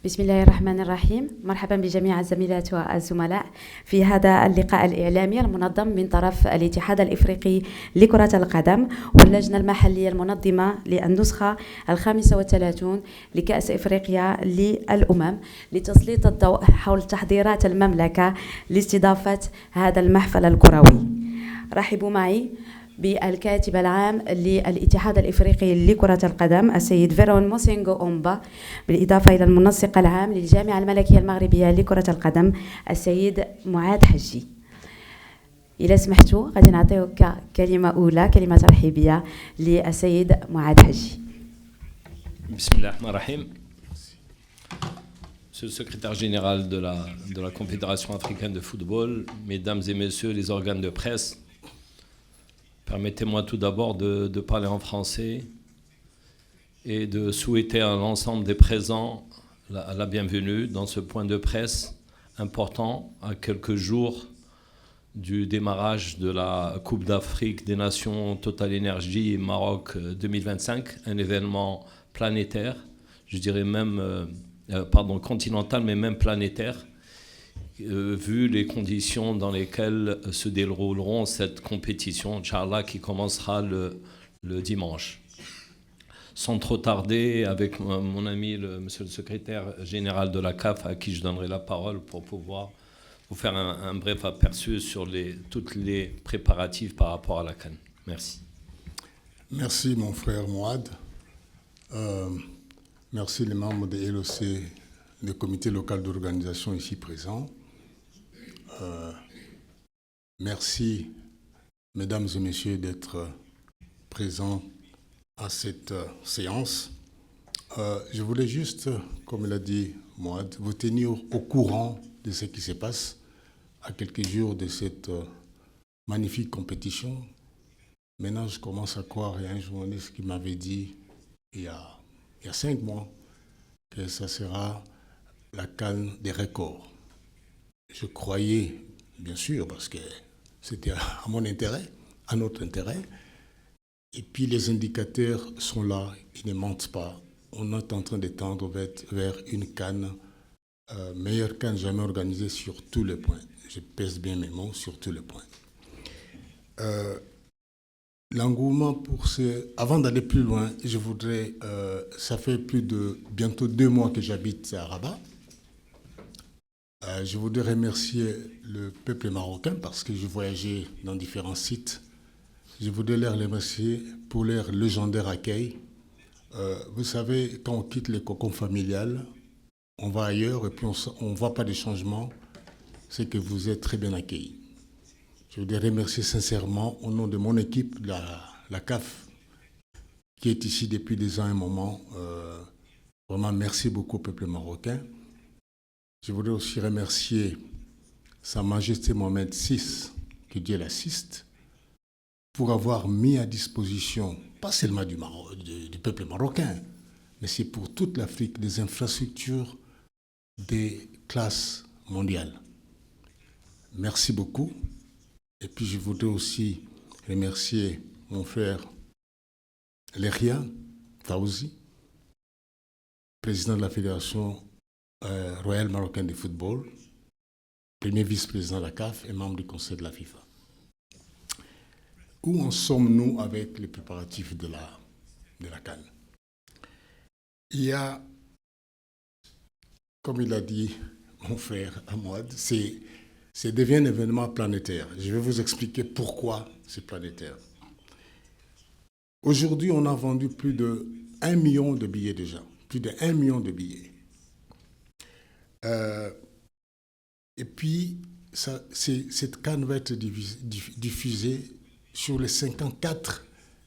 بسم الله الرحمن الرحيم. مرحبا بجميع الزميلات والزملاء في هذا اللقاء الإعلامي المنظم من طرف الاتحاد الإفريقي لكرة القدم واللجنة المحلية المنظمة للنسخة 35 لكأس إفريقيا للأمم لتسليط الضوء حول تحضيرات المملكة لاستضافة هذا المحفل الكروي. رحبوا معي بالكاتب العام للاتحاد الإفريقي لكرة القدم السيد فيرون موسينغو أومبا، بالإضافة إلى المنسق العام للجامعة الملكية المغربية لكرة القدم السيد معاذ حجي. إذا سمحتوا غادي نعطيوك كلمة أولى، كلمة ترحيبية للسيد معاذ حجي. بسم الله الرحمن الرحيم. Monsieur le secrétaire général de la Confédération africaine de football, mesdames et messieurs les organes de presse, permettez-moi tout d'abord de parler en français et de souhaiter à l'ensemble des présents la bienvenue dans ce point de presse important à quelques jours du démarrage de la Coupe d'Afrique des Nations Total Energy Maroc 2025, un événement planétaire, je dirais même continental, mais même planétaire, vu les conditions dans lesquelles se dérouleront cette compétition, Inch'Allah, qui commencera le dimanche. Sans trop tarder, avec mon ami, monsieur le secrétaire général de la CAF, à qui je donnerai la parole pour pouvoir vous faire un bref aperçu sur toutes les préparatifs par rapport à la CAN. Merci. Merci mon frère Mouad. Merci les membres de LOC, le comité local d'organisation ici présents. Merci, mesdames et messieurs, d'être présents à cette séance. Je voulais juste, comme l'a dit Mouad, vous tenir au courant de ce qui se passe à quelques jours de cette magnifique compétition. Maintenant, je commence à croire, il y a un journaliste qui m'avait dit il y a 5 mois que ça sera la CAN des records. Je croyais, bien sûr, parce que c'était à mon intérêt, à notre intérêt. Et puis les indicateurs sont là, ils ne mentent pas. On est en train de tendre vers une CAN, meilleure CAN jamais organisée sur tous les points. Je pèse bien mes mots, sur tous les points. L'engouement pour ce... Avant d'aller plus loin, je voudrais... ça fait bientôt 2 mois que j'habite à Rabat. Je voudrais remercier le peuple marocain parce que j'ai voyagé dans différents sites. Je voudrais les remercier pour leur légendaire accueil. Vous savez, quand on quitte les cocons familiales, on va ailleurs et puis on ne voit pas de changement. C'est que vous êtes très bien accueillis. Je voudrais remercier sincèrement au nom de mon équipe, la CAF, qui est ici depuis des ans et un moment. Vraiment, merci beaucoup au peuple marocain. Je voudrais aussi remercier Sa Majesté Mohamed VI, que Dieu l'assiste, pour avoir mis à disposition, pas seulement du peuple marocain, mais c'est pour toute l'Afrique, des infrastructures des classes mondiales. Merci beaucoup. Et puis je voudrais aussi remercier mon frère Leria Fawzi, président de la Fédération royale marocaine de football, premier vice-président de la CAF et membre du conseil de la FIFA. Où en sommes-nous avec les préparatifs de la CAN? Il y a, comme il a dit mon frère Amouad, ça devient un événement planétaire. Je vais vous expliquer pourquoi c'est planétaire. Aujourd'hui, on a vendu plus de 1 million de billets déjà. Plus de 1 million de billets. Et puis, cette CAN va être diffusée sur les 54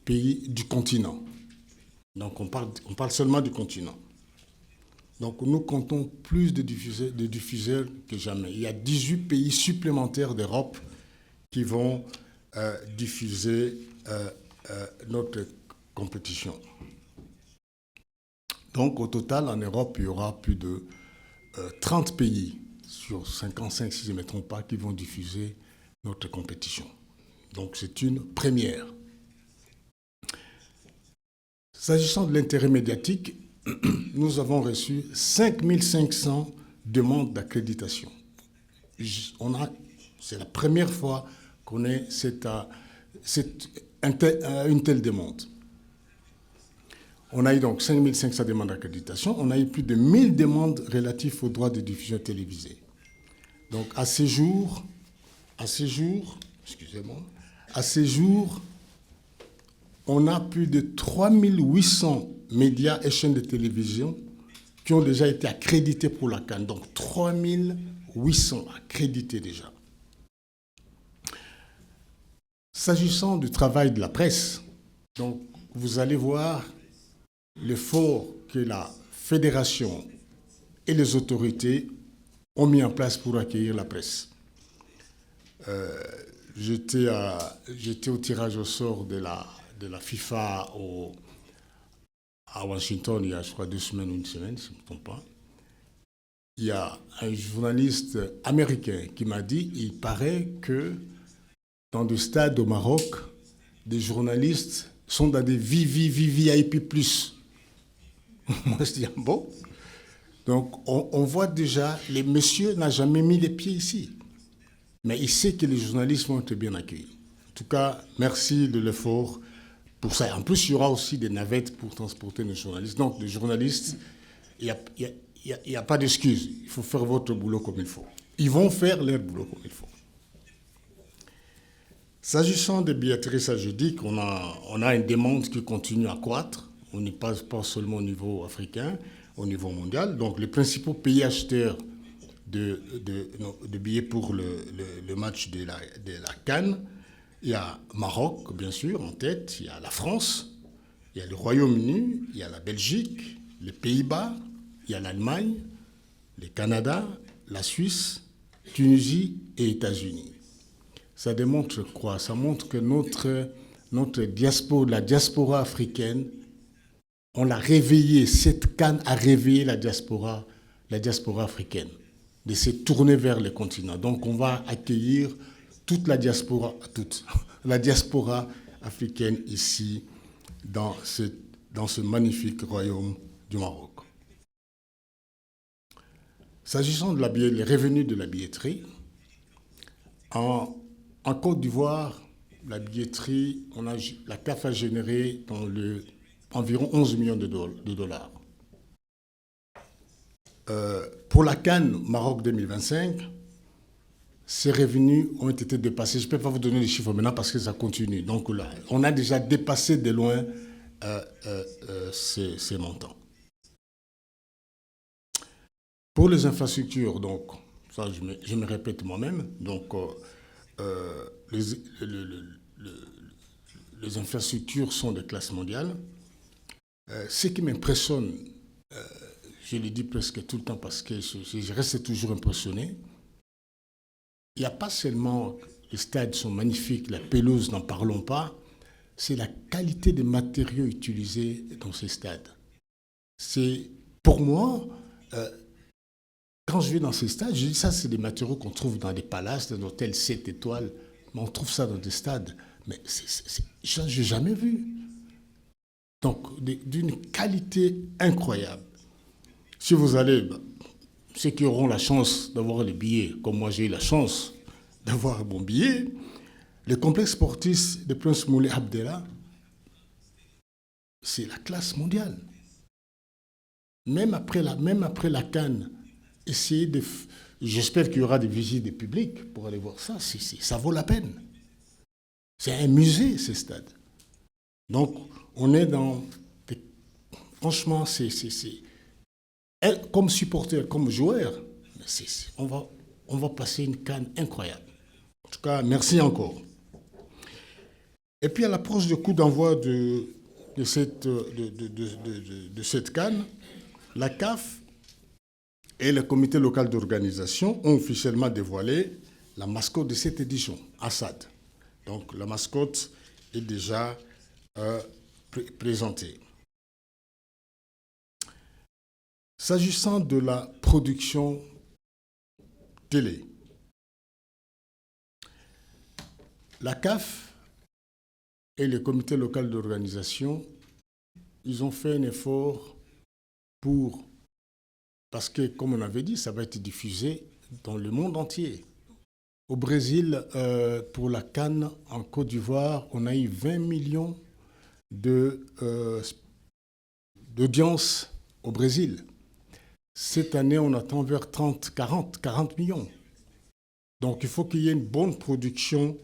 pays du continent. Donc, on parle seulement du continent. Donc, nous comptons plus de diffuseurs que jamais. Il y a 18 pays supplémentaires d'Europe qui vont diffuser notre compétition. Donc, au total, en Europe, il y aura plus de 30 pays sur 55, si je ne me trompe pas, qui vont diffuser notre compétition. Donc, c'est une première. S'agissant de l'intérêt médiatique, nous avons reçu 5500 demandes d'accréditation. C'est la première fois qu'on ait une telle demande. On a eu donc 5500 demandes d'accréditation. On a eu plus de 1000 demandes relatives aux droits de diffusion télévisée. Donc, à ce jour, on a plus de 3800 médias et chaînes de télévision qui ont déjà été accrédités pour la CAN. Donc, 3800 accrédités déjà. S'agissant du travail de la presse, donc, vous allez voir l'effort que la fédération et les autorités ont mis en place pour accueillir la presse. J'étais au tirage au sort de la FIFA à Washington il y a, je crois, 2 semaines ou une semaine, si je ne me trompe pas. Il y a un journaliste américain qui m'a dit, il paraît que dans des stades au Maroc, des journalistes sont dans des VIP+. Moi, je dis, bon. Donc, on voit déjà, le monsieur n'a jamais mis les pieds ici. Mais il sait que les journalistes vont être bien accueillis. En tout cas, merci de l'effort pour ça. En plus, il y aura aussi des navettes pour transporter nos journalistes. Donc, les journalistes, il n'y a pas d'excuse. Il faut faire votre boulot comme il faut. Ils vont faire leur boulot comme il faut. S'agissant des billetteries, ça je dis qu'on a une demande qui continue à croître. On n'y passe pas seulement au niveau africain, au niveau mondial. Donc, les principaux pays acheteurs de billets pour le match de la CAN, il y a Maroc, bien sûr, en tête, il y a la France, il y a le Royaume-Uni, il y a la Belgique, les Pays-Bas, il y a l'Allemagne, le Canada, la Suisse, Tunisie et États-Unis. Ça démontre quoi? Ça montre que notre diaspora, la diaspora africaine, on l'a réveillée. Cette CAN a réveillé la diaspora africaine, de se tourner vers le continent. Donc, on va accueillir toute la diaspora africaine ici, dans ce magnifique royaume du Maroc. S'agissant des revenus de la billetterie, en Côte d'Ivoire, la billetterie, la CAF a généré environ 11 millions de dollars. Pour la CAN Maroc 2025, ces revenus ont été dépassés. Je ne peux pas vous donner les chiffres maintenant parce que ça continue. Donc là, on a déjà dépassé de loin ces montants. Pour les infrastructures, donc, ça je me répète moi-même, donc les infrastructures sont de classe mondiale. Ce qui m'impressionne, je le dis presque tout le temps parce que je reste toujours impressionné, il n'y a pas seulement les stades sont magnifiques, la pelouse, n'en parlons pas, c'est la qualité des matériaux utilisés dans ces stades. C'est, pour moi, quand je vais dans ces stades, je dis ça, c'est des matériaux qu'on trouve dans des palaces, dans des hôtels 7 étoiles, mais on trouve ça dans des stades. Mais je n'ai jamais vu. Donc, d'une qualité incroyable. Si vous allez, ceux qui auront la chance d'avoir les billets, comme moi j'ai eu la chance d'avoir mon billet, le complexe sportif de Prince Moulay Abdellah, c'est la classe mondiale. Même après la CAN, j'espère qu'il y aura des visites des publics pour aller voir ça, ça vaut la peine. C'est un musée, ces stades. Donc, on est dans... Franchement, comme supporter, comme joueur, on va passer une CAN incroyable. En tout cas, merci encore. Et puis, à l'approche du coup d'envoi de cette CAN, la CAF et le comité local d'organisation ont officiellement dévoilé la mascotte de cette édition, Assad. Donc, la mascotte est déjà présentée. S'agissant de la production télé, la CAF et le comité local d'organisation, ils ont fait un effort parce que, comme on avait dit, ça va être diffusé dans le monde entier. Au Brésil, pour la CAN en Côte d'Ivoire, on a eu 20 millions d'audience au Brésil. Cette année, on attend vers 40 millions. Donc, il faut qu'il y ait une bonne production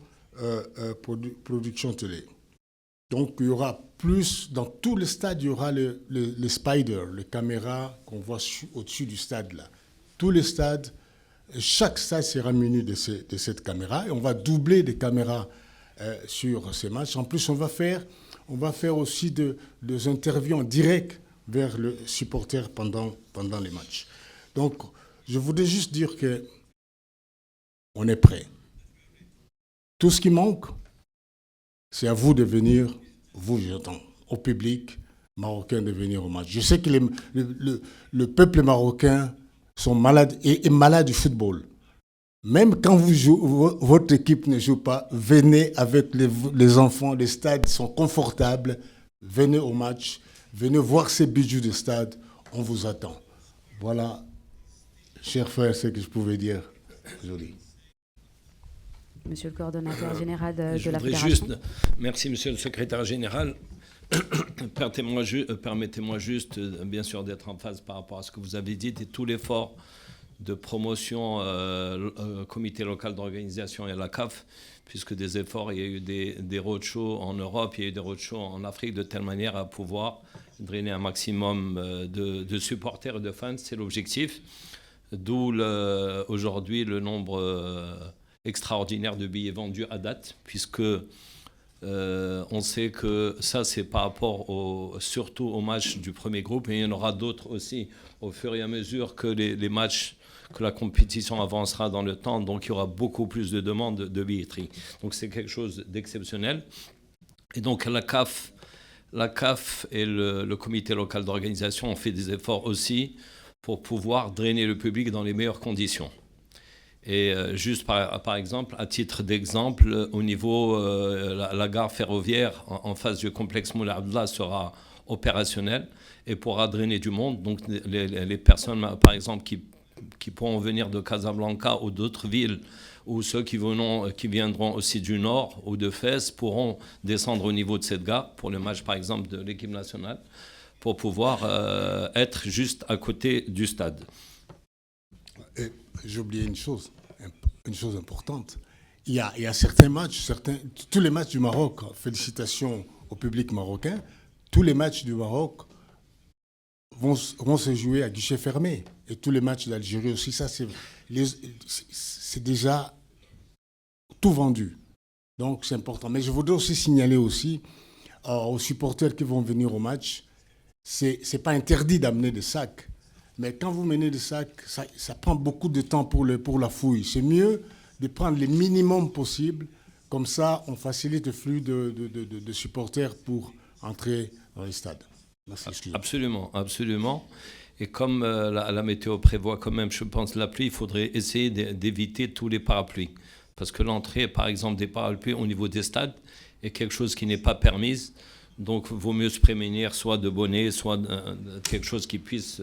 télé. Donc, il y aura plus, dans tous les stades, il y aura les spiders, les caméras qu'on voit au-dessus du stade, là. Tous les stades, chaque stade sera muni de cette caméra et on va doubler des caméras sur ces matchs. En plus, on va faire aussi des interviews en direct vers le supporter pendant les matchs. Donc, je voudrais juste dire qu'on est prêt. Tout ce qui manque, c'est à vous de venir, vous, j'entends, au public marocain de venir au match. Je sais que le peuple marocain est malade du football. Même quand votre équipe ne joue pas, venez avec les enfants, les stades sont confortables, venez au match, venez voir ces bijoux de stade, on vous attend. Voilà, chers frères, ce que je pouvais dire aujourd'hui. Monsieur le coordonnateur général de la Fédération. Merci, monsieur le secrétaire général. Permettez-moi juste, bien sûr, d'être en phase par rapport à ce que vous avez dit et tout l'effort de promotion comité local d'organisation et la CAF, puisque des efforts, il y a eu des roadshows en Europe, il y a eu des roadshows en Afrique, de telle manière à pouvoir drainer un maximum de supporters et de fans. C'est l'objectif. D'où aujourd'hui le nombre extraordinaire de billets vendus à date, puisque on sait que ça, c'est par rapport surtout aux matchs du premier groupe, et il y en aura d'autres aussi au fur et à mesure que les matchs, que la compétition avancera dans le temps, donc il y aura beaucoup plus de demandes de billetterie. Donc c'est quelque chose d'exceptionnel. Et donc la CAF et le comité local d'organisation ont fait des efforts aussi pour pouvoir drainer le public dans les meilleures conditions. Et juste par exemple, à titre d'exemple, au niveau, la gare ferroviaire en face du complexe Moulay Abdallah sera opérationnelle et pourra drainer du monde. Donc les personnes, par exemple, qui pourront venir de Casablanca ou d'autres villes, ou ceux qui viendront aussi du Nord ou de Fès, pourront descendre au niveau de cette gare pour le match, par exemple, de l'équipe nationale, pour pouvoir être juste à côté du stade. Et j'ai oublié une chose importante. Il y a certains matchs, tous les matchs du Maroc, félicitations au public marocain, tous les matchs du Maroc vont se jouer à guichet fermé. Et tous les matchs d'Algérie aussi, ça c'est déjà tout vendu. Donc c'est important. Mais je voudrais aussi signaler aussi aux supporters qui vont venir au match, c'est pas interdit d'amener des sacs. Mais quand vous menez des sacs, ça prend beaucoup de temps pour la fouille. C'est mieux de prendre le minimum possible. Comme ça, on facilite le flux de supporters pour entrer dans les stades. Merci. Absolument, absolument. Et comme la météo prévoit quand même, je pense, la pluie, il faudrait essayer d'éviter tous les parapluies. Parce que l'entrée, par exemple, des parapluies au niveau des stades est quelque chose qui n'est pas permise. Donc, il vaut mieux se prémunir soit de bonnets, soit de quelque chose qui puisse...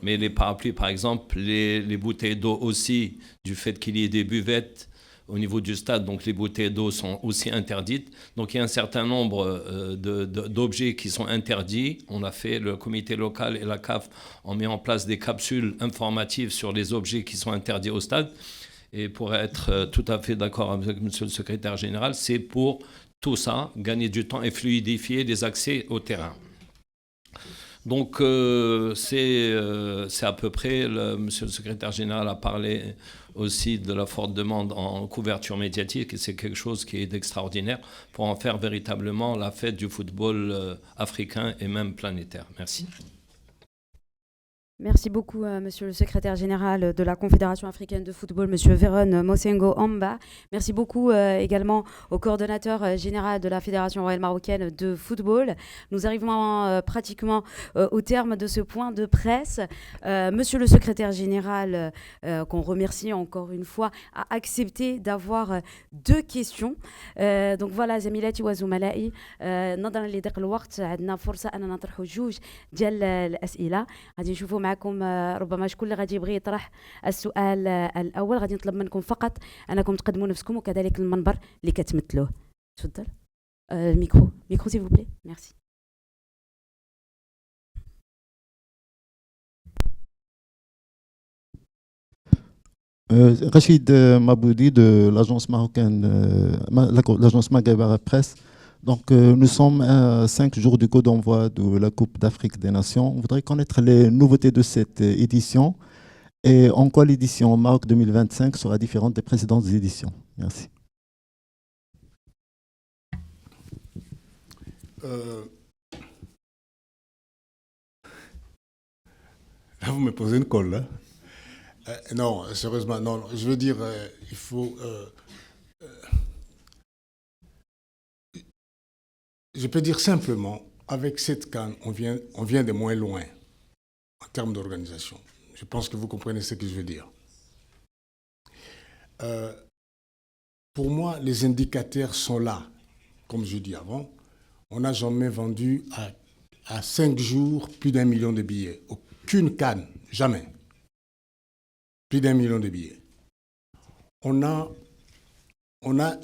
Mais les parapluies, par exemple, les bouteilles d'eau aussi, du fait qu'il y ait des buvettes au niveau du stade, donc les bouteilles d'eau sont aussi interdites. Donc il y a un certain nombre d'objets qui sont interdits. On a fait, le comité local et la CAF ont mis en place des capsules informatives sur les objets qui sont interdits au stade. Et pour être tout à fait d'accord avec monsieur le secrétaire général, c'est pour tout ça, gagner du temps et fluidifier les accès au terrain. Donc, c'est à peu près, monsieur le secrétaire général a parlé aussi de la forte demande en couverture médiatique, et c'est quelque chose qui est d'extraordinaire pour en faire véritablement la fête du football africain et même planétaire. Merci. Merci beaucoup, monsieur le secrétaire général de la Confédération africaine de football, monsieur Véron Mosengo Amba. Merci beaucoup également au coordonnateur général de la Fédération royale marocaine de football. Nous arrivons pratiquement au terme de ce point de presse. Monsieur le secrétaire général, qu'on remercie encore une fois, a accepté d'avoir 2 questions. Donc voilà, زميلاتي وزملائي، نظرا لضيق الوقت عندنا فرصة أننا نطرحوا 2 ديال الأسئلة. غادي نشوفوا معكم ربما شكون اللي غادي يبغي يطرح السؤال الاول. غادي نطلب منكم فقط انكم تقدموا نفسكم وكذلك المنبر اللي كتمثلوه. تفضل. الميكرو سي فو بلي. ميرسي. Rachid Maboudi de l'agence marocaine, l'agence Maghreb Presse. Donc, nous sommes à 5 jours du coup d'envoi de la Coupe d'Afrique des Nations. On voudrait connaître les nouveautés de cette édition et en quoi l'édition Maroc 2025 sera différente des précédentes éditions. Merci. Là, vous me posez une colle, là. Non, sérieusement, non. Je veux dire, il faut... je peux dire simplement, avec cette CAN, on vient de moins loin en termes d'organisation. Je pense que vous comprenez ce que je veux dire. Pour moi, les indicateurs sont là. Comme je dis avant, on n'a jamais vendu à 5 jours plus d'1 million de billets. Aucune CAN, jamais. Plus d'1 million de billets. On n'a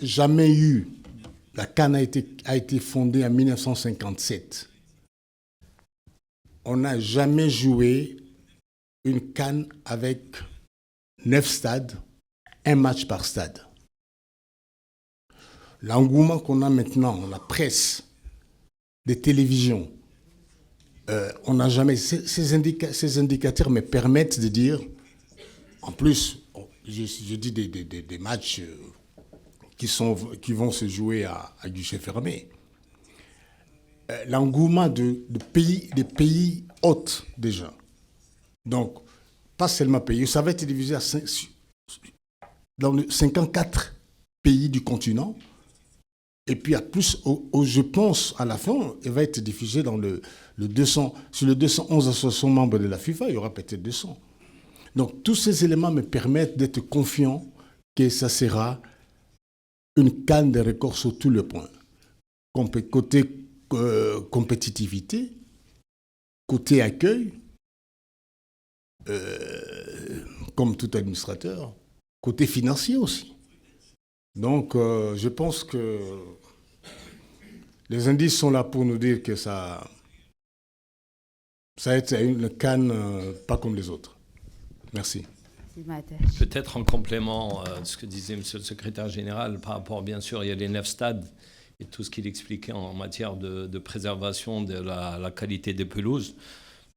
jamais eu... La CAN a été fondée en 1957. On n'a jamais joué une CAN avec 9 stades, 1 match par stade. L'engouement qu'on a maintenant, la presse, les télévisions, on n'a jamais... Ces indicateurs me permettent de dire, en plus, je dis des matchs... qui vont se jouer à guichet fermé. L'engouement des pays hôtes déjà. Donc, pas seulement pays, ça va être divisé dans les 54 pays du continent. Et puis, à plus, je pense, à la fin, il va être diffusé dans le 200, sur les 211 associations membres de la FIFA, il y aura peut-être 200. Donc, tous ces éléments me permettent d'être confiant que ça sera une CAN de records sur tous les points. Côté compétitivité, côté accueil, comme tout administrateur, côté financier aussi. Donc, je pense que les indices sont là pour nous dire que ça va être une CAN pas comme les autres. Merci. Peut-être en complément de ce que disait Monsieur le Secrétaire Général, par rapport, bien sûr, il y a les 9 stades et tout ce qu'il expliquait en matière de préservation de la qualité des pelouses,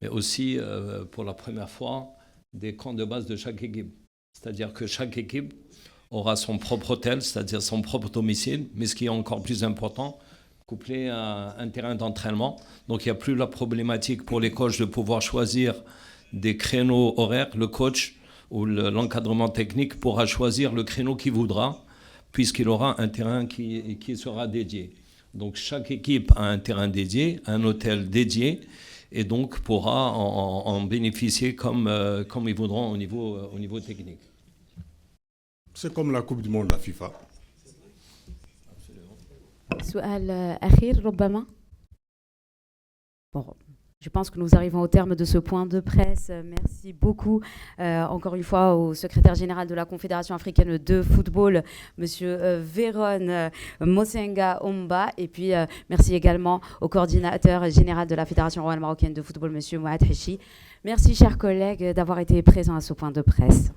mais aussi, pour la première fois, des camps de base de chaque équipe. C'est-à-dire que chaque équipe aura son propre hôtel, c'est-à-dire son propre domicile, mais ce qui est encore plus important, couplé à un terrain d'entraînement. Donc il n'y a plus la problématique pour les coachs de pouvoir choisir des créneaux horaires. Le coach ou l'encadrement technique pourra choisir le créneau qu'il voudra, puisqu'il aura un terrain qui sera dédié. Donc chaque équipe a un terrain dédié, un hôtel dédié, et donc pourra en bénéficier comme ils voudront au niveau technique. C'est comme la Coupe du Monde, la FIFA. سؤال أخير ربما. Bon. Je pense que nous arrivons au terme de ce point de presse. Merci beaucoup encore une fois au secrétaire général de la Confédération africaine de football, monsieur Véron Mosenga Omba. Et puis merci également au coordinateur général de la Fédération royale marocaine de football, monsieur Mouad Hachi. Merci chers collègues d'avoir été présents à ce point de presse.